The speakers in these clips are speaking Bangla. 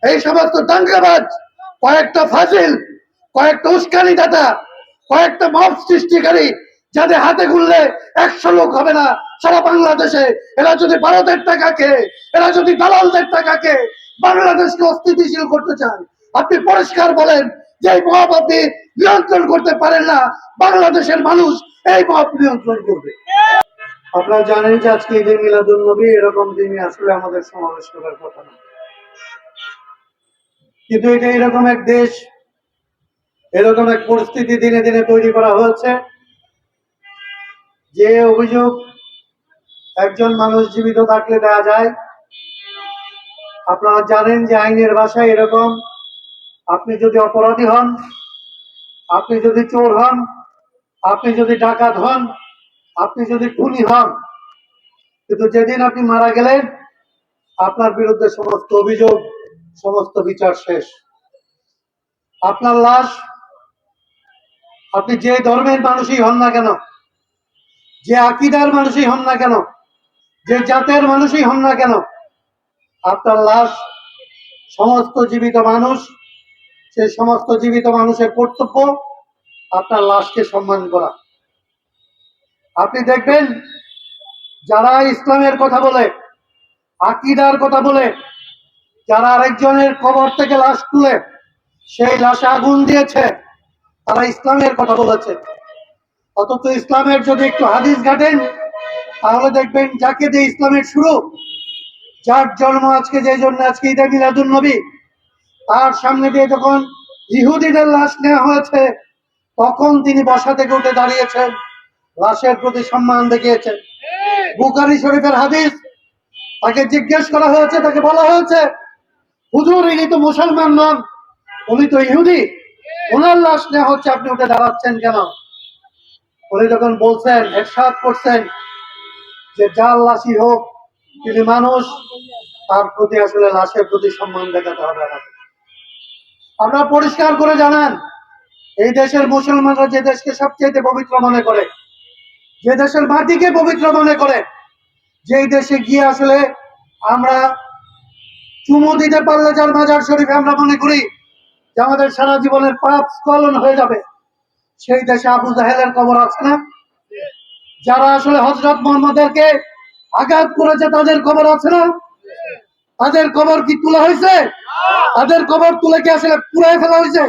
এই সমস্ত দাঙ্গাবাজ, কয়েকটা ফাজিল, কয়েকটা উস্কানিদাতা, কয়েকটা মব সৃষ্টিকারী, যাদের হাতে গুনলে 100 লোক হবে না সারা বাংলাদেশে, এরা যদি ভারতের টাকাকে, এরা যদি দালালদের টাকাকে বাংলাদেশকে অস্থিতিশীল করতে চায়, আপনি পরিষ্কার বলেন যে এই মব আপনি নিয়ন্ত্রণ করতে পারেন না, বাংলাদেশের মানুষ এই মব নিয়ন্ত্রণ করবে। আপনারা জানেন যে আজকে ঈদে মিলাদুন নবী, এরকম দিনে আসলে আমাদের সমাবেশ করার কথা না, কিন্তু এটা এরকম এক দেশ, এরকম এক পরিস্থিতি দিনে দিনে তৈরি করা হয়েছে, যে অভিযোগ একজন মানুষ জীবিত থাকলে দেওয়া যায়। আপনারা জানেন যে আইনের ভাষায় এরকম, আপনি যদি অপরাধী হন, আপনি যদি চোর হন, আপনি যদি ডাকাত হন, আপনি যদি খুনি হন, কিন্তু যেদিন আপনি মারা গেলেন আপনার বিরুদ্ধে সমস্ত অভিযোগ, সমস্ত বিচার শেষ। আপনার লাশ, আপনি যে ধর্মের মানুষই হন না কেন, যে আকীদার মানুষই হন না কেন, যে জাতের মানুষই হন না কেন, আপনার লাশ সমস্ত জীবিত মানুষ, সেই সমস্ত জীবিত মানুষের কর্তব্য আপনার লাশকে সম্মান করা। আপনি দেখবেন যারা ইসলামের কথা বলে, আকীদার কথা বলে, যারা আরেকজনের কবর থেকে লাশ তুলে সেই লাশে আগুন দিয়েছে, তারা ইসলামের কথা বলেছে। অথচ ইসলামের যদি একটু হাদিস ঘাটেন তাহলে দেখবেন যাকে দিয়ে ইসলামের শুরু, যার জন্ম আজকে, যে জন্য আজকে ঈদে মিলাদুন নবী, তার সামনে দিয়ে যখন ইহুদিদের লাশ নেওয়া হয়েছে তখন তিনি বসা থেকে উঠে দাঁড়িয়েছেন, লাশের প্রতি সম্মান দেখিয়েছেন। বুখারী শরীফের হাদিস, তাকে জিজ্ঞেস করা হয়েছে, তাকে বলা হয়েছে হুজুর ইনি তো মুসলমান নন, উনি তো ইহুদি, ওনার লাশ নেওয়া হচ্ছে, আপনি উঠে দাঁড়াচ্ছেন কেন? উনি যখন বলছেন, ইরশাদ করছেন যে যার লাশই হোক তিনি মানুষ, তার প্রতি আসলে লাশের প্রতি সম্মান দেখাতে হবে আমাদের। আমরা পরিষ্কার করে জানান, এই দেশের মুসলমানরা যে দেশকে সবচেয়ে পবিত্র মনে করে, যে দেশের মাটিকে পবিত্র মনে করে, যেই দেশে গিয়ে আসলে আমরা চুমু দিতে পারলে যার মাজার শরীফে আমরা মনে করি যে আমাদের সারা জীবনের পাপ স্খলন হয়ে যাবে, সেই দেশে আবু জাহেলের কবর আছে না? যারা আসলে হযরত মুহাম্মদকে আঘাত করেছে তাদের কবর আছে না? তাদের কবর কি তোলা হয়েছে? তাদের কবর তুলে কি আসলে পুড়ে ফেলা হয়েছে?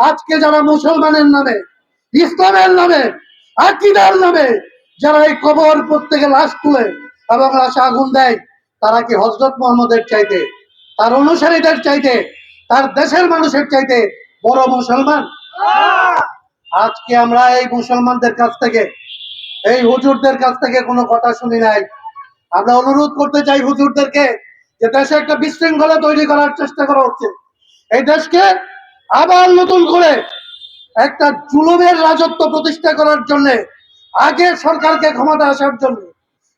আজকে যারা মুসলমানের নামে, ইসলামের নামে, আকীদার নামে যারা এই কবর প্রত্যেকে লাশ তুলে এবং লাশে আগুন দেয়, তারা কি হযরত মুহাম্মদের চাইতে, তার অনুসারীদের চাইতে, তার দেশের মানুষের চাইতে বড় মুসলমান? আজকে আমরা এই মুসলমানদের কাছ থেকে, এই হুজুরদের কাছ থেকে কোনো কথা শুনি নাই। আমরা অনুরোধ করতে চাই হুজুরদেরকে যে দেশে একটা বিশৃঙ্খলা তৈরি করার চেষ্টা করা হচ্ছে, এই দেশকে আবার নতুন করে একটা জুলুমের রাজত্ব প্রতিষ্ঠা করার জন্য, আগের সরকারকে ক্ষমতা আসার জন্য,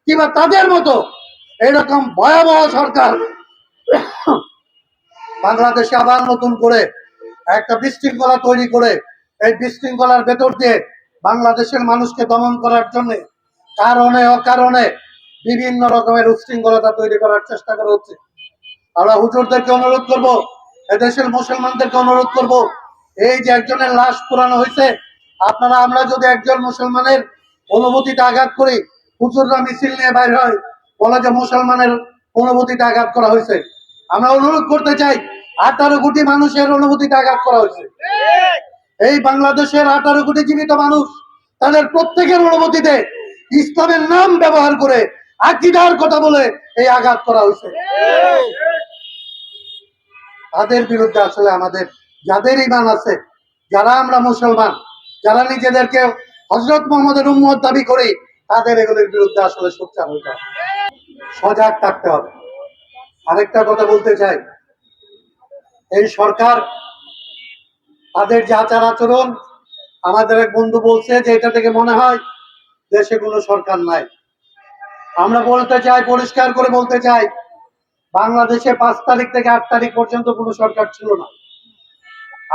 কিংবা তাদের মতো এরকম ভয়াবহ সরকার বাংলাদেশে আবার নতুন করে একটা বিশৃঙ্খলা তৈরি করে এই বিশৃঙ্খলার ভেতর দিয়ে বাংলাদেশের মানুষকে দমন করার জন্য কারণে অকারণে বিভিন্ন রকমের উচ্ছৃঙ্খলতা তৈরি করার চেষ্টা করা হচ্ছে। আমরা হুজুরদেরকে অনুরোধ করব, এদেশের মুসলমানদেরকে অনুরোধ করব, এই যে একজনের লাশ পোড়ানো হয়েছে, আপনারা, আমরা যদি একজন মুসলমানের অনুভূতিতে আঘাত করি, হুজুররা মিছিল নিয়ে বাইর হয়, বলে যে মুসলমানের অনুভূতিতে আঘাত করা হয়েছে। আমরা অনুরোধ করতে চাই, 18 কোটি মানুষের অনুভূতিতে আঘাত করা হয়েছে। এই বাংলাদেশের 18 কোটি জীবিত মানুষ, তাদের প্রত্যেকের অনুভূতিতে ইসলামের নাম ব্যবহার করে আকীদার কথা বলে এই আঘাত করা হয়েছে। তাদের বিরুদ্ধে আসলে আমাদের যাদের ঈমান আছে, যারা আমরা মুসলমান, যারা নিজেদেরকে হযরত মুহাম্মদের উম্মত দাবি করি, তাদের এগুলোর বিরুদ্ধে আসলে সোচ্চার হতে হবে, সজাগ থাকতে হবে। আরেকটা কথা বলতে চাই, এই সরকার, তাদের যে আচার আচরণ, আমাদের এক বন্ধু বলছে যে এটা থেকে মনে হয় দেশে কোনো সরকার নাই। আমরা বলতে চাই, পরিষ্কার করে বলতে চাই, বাংলাদেশে 5 তারিখ থেকে 8 তারিখ পর্যন্ত কোনো সরকার ছিল না।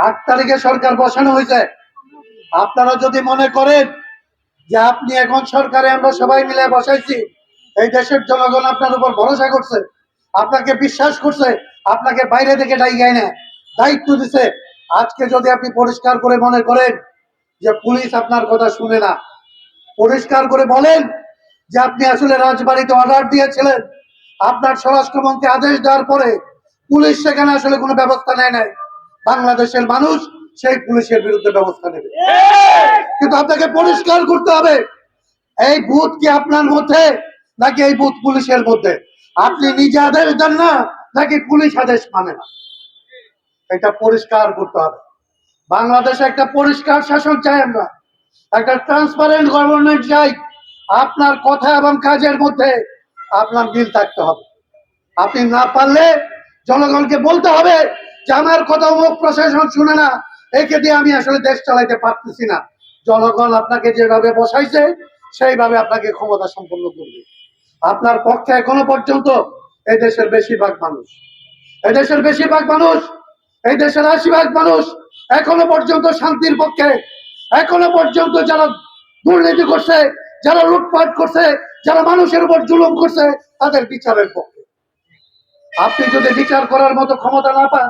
8 তারিখে সরকার বসানো হয়েছে। আপনারা যদি মনে করেন যে আপনি এখন সরকারে আমরা সবাই মিলে বসাইছি, এই দেশের জনগণ আপনার উপর ভরসা করছে, আপনাকে বিশ্বাস করছে, আপনাকে বাইরে থেকে ডাইগায় না, দায়িত্ব দিছে। আজকে যদি আপনি পরিষ্কার করে মনে করেন যে পুলিশ আপনার কথা শুনে না, পরিষ্কার করে বলেন যে আপনি আসলে রাজবাড়িতে অর্ডার দিয়েছিলেন, আপনার স্বরাষ্ট্রমন্ত্রী আদেশ দেওয়ার পরে পুলিশ সেখানে আসলে কোনো ব্যবস্থা নেয় নাই, বাংলাদেশের মানুষ সেই পুলিশের বিরুদ্ধে ব্যবস্থা নেবে। কিন্তু আপনাকে পরিষ্কার করতে হবে এই বুথ কি আপনার মধ্যে নাকি এই বুথ পুলিশের মধ্যে। আপনি নিজে আদেশ দেন না নাকি পুলিশ আদেশ মানে না, এটা পরিষ্কার করতে হবে। বাংলাদেশে একটা পরিষ্কার শাসন চাই আমরা, একটা ট্রান্সপারেন্ট গভর্নমেন্ট চাই। আপনার কথা এবং কাজের মধ্যে আপনার মিল থাকতে হবে। আপনি না পারলে জনগণকে বলতে হবে যে আমার কথা অমুক প্রশাসন শুনে না, একে দিয়ে আমি আসলে দেশ চালাইতে পারতেছি না। জনগণ আপনাকে যেভাবে বসাইছে সেইভাবে আপনাকে ক্ষমতা সম্পন্ন করবে। আপনার পক্ষে এখনো পর্যন্ত এই দেশের বেশিরভাগ মানুষ, এই দেশের বেশিরভাগ মানুষ, এই দেশের ৮০% মানুষ এখনো পর্যন্ত শান্তির পক্ষে। এখনো পর্যন্ত যারা দুর্নীতি করছে, যারা লুটপাট করছে, যারা মানুষের উপর জুলুম করছে, তাদের বিচারের পক্ষে। আপনি যদি বিচার করার মতো ক্ষমতা না পান,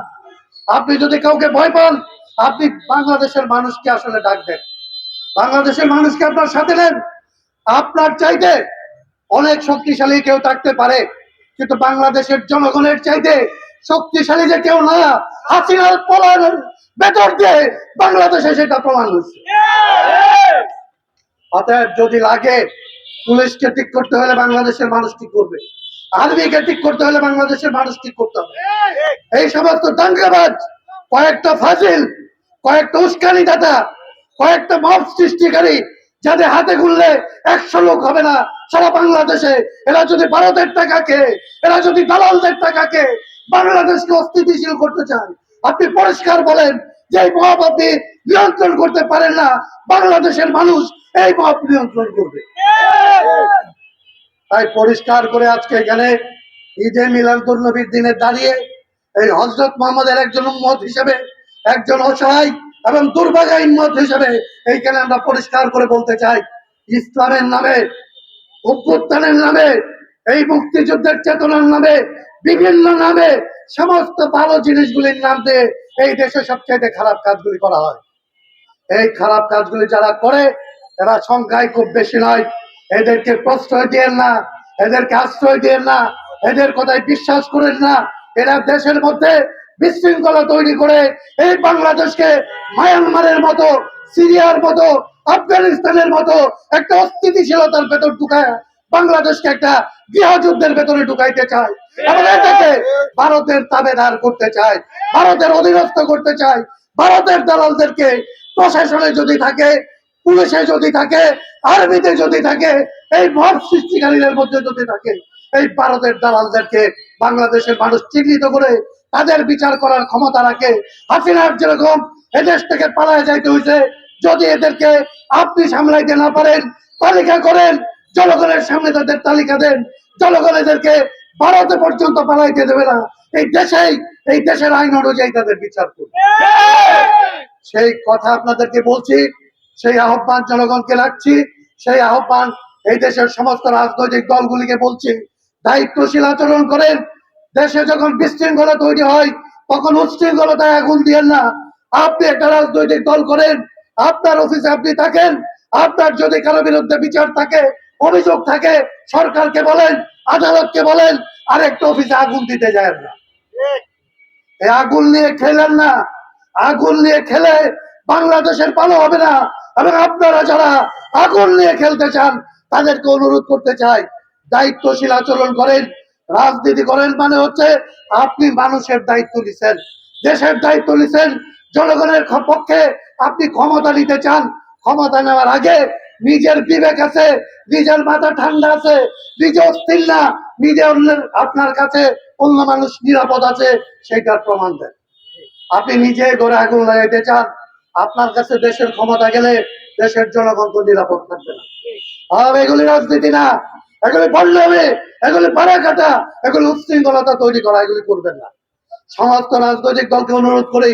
আপনি যদি কাউকে ভয় পান, আপনি বাংলাদেশের মানুষকে আসলে ডাক দেন, বাংলাদেশের মানুষকে আপনার সাথে নেন। আপনার চাইতে অনেক শক্তিশালী কেউ থাকতে পারে, কিন্তু বাংলাদেশের জনগণের চাইতে শক্তিশালী যে কেউ না। হাসিনার পলায়নের ভেতর দিয়ে বাংলাদেশে সেটা প্রমাণ হচ্ছে। অতএব যদি লাগে পুলিশকে ঠিক করতে হলে বাংলাদেশের মানুষ ঠিক করবে, আর্মিকে ঠিক করতে হলে বাংলাদেশের মানুষ ঠিক করতে হবে। এই সমস্ত দাঙ্গাবাজ, কয়েকটা ফাজিল, কয়েকটা উস্কানিদাতা, কয়েকটা মব সৃষ্টিকারী, যাদের হাতে গুনলে ১০০ লোক হবে না সারা বাংলাদেশে, এরা যদি ভারতের টাকাকে, এরা যদি দালালদের টাকাকে বাংলাদেশকে অস্থিতিশীল করতে চান, আপনি পরিষ্কার বলেন যে এই মব আপনি নিয়ন্ত্রণ করতে পারেন না, বাংলাদেশের মানুষ এই মব নিয়ন্ত্রণ করবে। তাই পরিষ্কার করে আজকে এখানে ঈদে মিলাদুন নবীর দিনে দাঁড়িয়ে এই হযরত মুহাম্মদের একজন উম্মত হিসেবে, একজন অসহায় এবং দুর্ভাগা উম্মত হিসেবে এইখানে আমরা পরিষ্কার করে বলতে চাই, ইসলামের নামে, অভ্যুত্থানের নামে, এই মুক্তিযুদ্ধের চেতনার নামে, বিভিন্ন নামে সমস্ত ভালো জিনিসগুলির নাম দিয়ে এই দেশে সবচেয়ে খারাপ কাজগুলি করা হয়। এই খারাপ কাজগুলি যারা করে এরা সংখ্যায় খুব বেশি নয়। এদেরকে প্রশ্রয় দিয়েন না, এদেরকে আশ্রয় দিয়েন না, এদের কথায় বিশ্বাস করেন না। এরা দেশের মধ্যে বিশৃঙ্খলা তৈরি করে এই বাংলাদেশকে মায়ানমারের মতো, সিরিয়ার মতো, আফগানিস্তানের মতো একটা অস্থিতিশীলতার ভেতর ঢুকায় বাংলাদেশকে একটা গৃহযুদ্ধের ভেতরে ঢুকাইতে চায় এবং এটাকে ভারতের তাবেদার করতে চায়, ভারতের অধীনস্থ করতে চায়। ভারতের দালালদেরকে প্রশাসনে যদি থাকে, পুলিশে যদি থাকে, আর্মিতে যদি থাকে, এই মব সৃষ্টিকারীদের মধ্যে যদি থাকে, এই ভারতের দালালদেরকে বাংলাদেশের মানুষ চিহ্নিত করে তাদের বিচার করার ক্ষমতা রাখে। হাসিনার যেরকম এদেশ থেকে পালায় যাইতে হয়েছে, যদি এদেরকে আপনি সামলাইতে না পারেন, তালিকা করেন, জনগণের সামনে তাদের তালিকা দেন, জনগণ এদেরকে ভারতে পর্যন্ত পালাইতে দেবে না। এই দেশেই, এই দেশের আইন অনুযায়ী তাদের বিচার করবে। সেই কথা আপনাদেরকে বলছি, সেই আহ্বান জনগণকে রাখছি, সেই আহ্বান এই দেশের সমস্ত রাজনৈতিক দলগুলিকে বলছি, দায়িত্বশীল আচরণ করেন। দেশে যখন বিশৃঙ্খলা তৈরি হয় তখন উচ্ছৃঙ্খলতায় আগুন দিয়েন না। আপনি একটা রাজনৈতিক দল করেন, আপনার অফিসে আপনি থাকেন, আপনার যদি কারো বিরুদ্ধে বিচার থাকে, অভিযোগ থাকে, সরকারকে বলেন, আদালতকে বলেন, আরেকটা অফিসে আগুন দিতে যায় না। এই আগুন নিয়ে খেলেন না, আগুন নিয়ে খেলে বাংলাদেশের ভালো হবে না। এবং আপনারা যারা আগুন নিয়ে খেলতে চান তাদেরকে অনুরোধ করতে চাই, দায়িত্বশীল আচরণ করেন। রাজনীতি করেন মানে হচ্ছে আপনি মানুষের দায়িত্ব নিছেন, দেশের দায়িত্ব নিছেন, জনগণের পক্ষে আপনি ক্ষমতা নিতে চান। ক্ষমতা নেওয়ার আগে নিজের বিবেক আছে, নিজের মাথা ঠান্ডা আছে, নিজে অস্থির না, নিজে অন্যের, আপনার কাছে অন্য মানুষ নিরাপদ আছে সেইটার প্রমাণ দেন। আপনি নিজে ঘরে আগুন লাগাইতে চান, আপনার কাছে দেশের ক্ষমতা গেলে দেশের জনগণ তো নিরাপদ থাকবে না। এগুলি রাজনীতি না, এগুলি পারলে, এগুলি পাড়া কাটা, এগুলি উচ্ছৃঙ্খলতা তৈরি করা, এগুলি করবেন না। সমস্ত রাজনৈতিক দলকে অনুরোধ করি,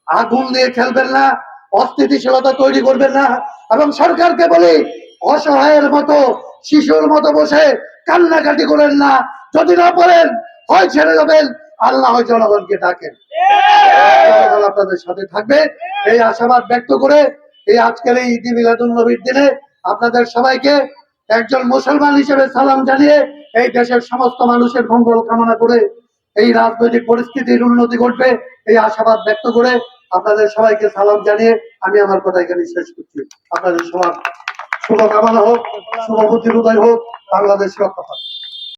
আগুন দিয়ে খেলবেন না, অস্থিতিশীলতা তৈরি করবেন না। এবং সরকারকে বলি, অসহায়ের মতো, শিশুর মতো বসে কান্নাকাটি করেন না। যদি না পারেন হয় ছেড়ে দেবেন, আল্লাহ হয় জনগণকে ডাকেন। জনগণ আপনাদের সাথে থাকবে এই আশাবাদ ব্যক্ত করে এই আজকের এই ঈদ মিলাদুন নবীর দিনে আপনাদের সবাইকে একজন মুসলমান হিসেবে সালাম জানিয়ে এই দেশের সমস্ত মানুষের মঙ্গল কামনা করে এই রাজনৈতিক পরিস্থিতির উন্নতি ঘটবে এই আশাবাদ ব্যক্ত করে আপনাদের সবাইকে সালাম জানিয়ে আমি আমার কথা এখানে শেষ করছি। আপনাদের সবার শুভকামনা হোক, শুভ বুদ্ধির উদয় হোক, বাংলাদেশ রক্ষা পাক।